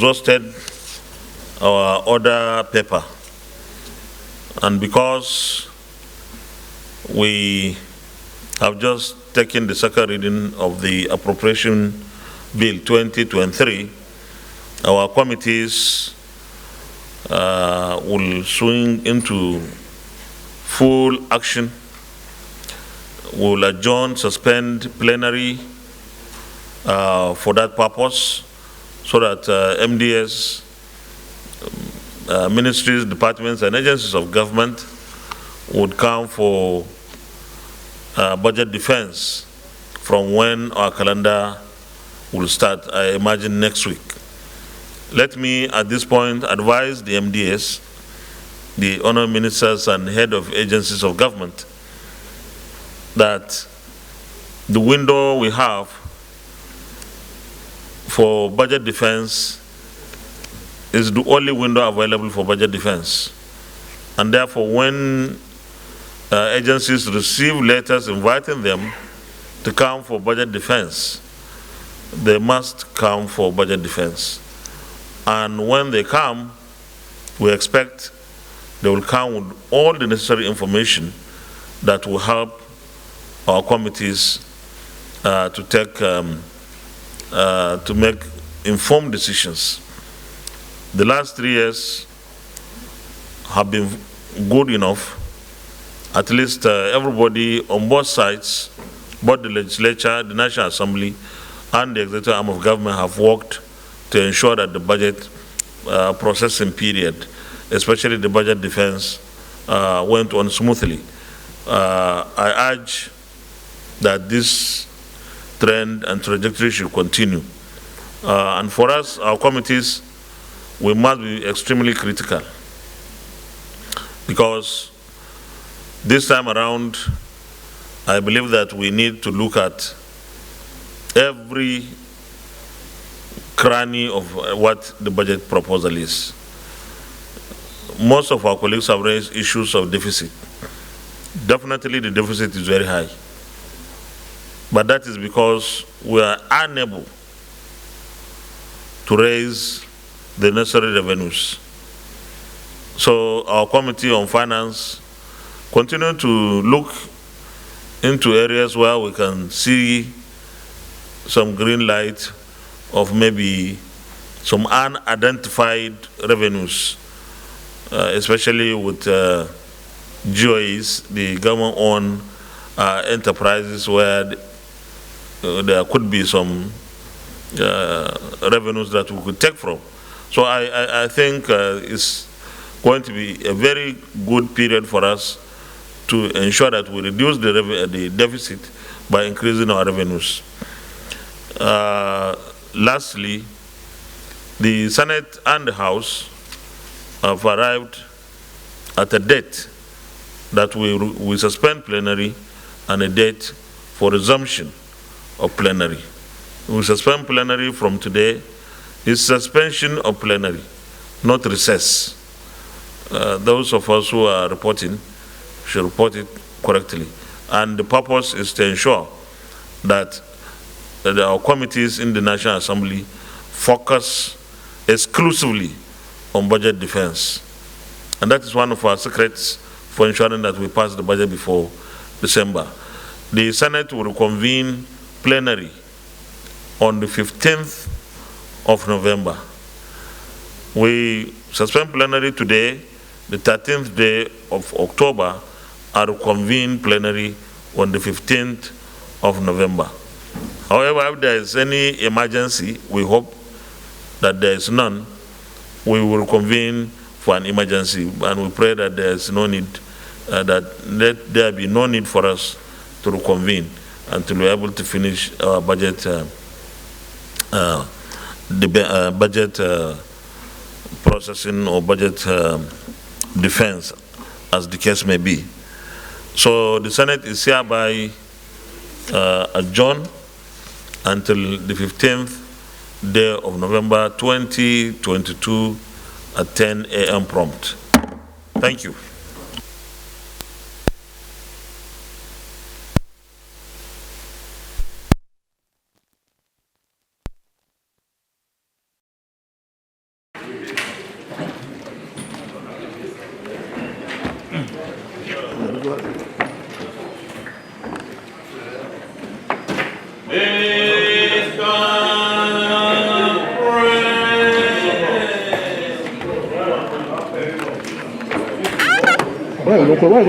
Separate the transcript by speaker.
Speaker 1: exhausted our order paper, and because we have just taken the second reading of the Appropriation Bill 2023, our committees will swing into full action. We will adjourn, suspend plenary for that purpose, so that MDS, ministries, departments, and agencies of government would come for budget defense from when our calendar will start, I imagine next week. Let me at this point advise the MDS, the honor ministers and head of agencies of government, that the window we have for budget defense is the only window available for budget defense. And therefore, when agencies receive letters inviting them to come for budget defense, they must come for budget defense. And when they come, we expect they will come with all the necessary information that will help our committees to make informed decisions. The last 3 years have been good enough. At least everybody on both sides, both the legislature, the National Assembly, and the executive arm of government have worked to ensure that the budget processing period, especially the budget defense, went on smoothly. I urge that this trend and trajectory should continue. And for us, our committees, we must be extremely critical, because this time around, I believe that we need to look at every cranny of what the budget proposal is. Most of our colleagues have raised issues of deficit. Definitely the deficit is very high. But that is because we are unable to raise the necessary revenues. So our Committee on Finance continue to look into areas where we can see some green light of maybe some unidentified revenues, especially with GOEs, the government-owned enterprises, where there could be some revenues that we could take from. So I think it's going to be a very good period for us to ensure that we reduce the deficit by increasing our revenues. Lastly, the Senate and the House have arrived at a date that we suspend plenary and a date for resumption of plenary. We suspend plenary from today. It's suspension of plenary, not recess. Those of us who are reporting should report it correctly. And the purpose is to ensure that our committees in the National Assembly focus exclusively on budget defense. And that is one of our secrets for ensuring that we pass the budget before December. The Senate will reconvene plenary on the 15th of November. We suspend plenary today, the 13th day of October, and reconvene plenary on the 15th of November. However, if there is any emergency, we hope that there is none, we will convene for an emergency, and we pray that there is no need, that there be no need for us to reconvene until we are able to finish our budget, budget processing or budget defense, as the case may be. So the Senate is hereby adjourned until the 15th day of November 2022 at 10 a.m. prompt. Thank you.
Speaker 2: Vai, não vai,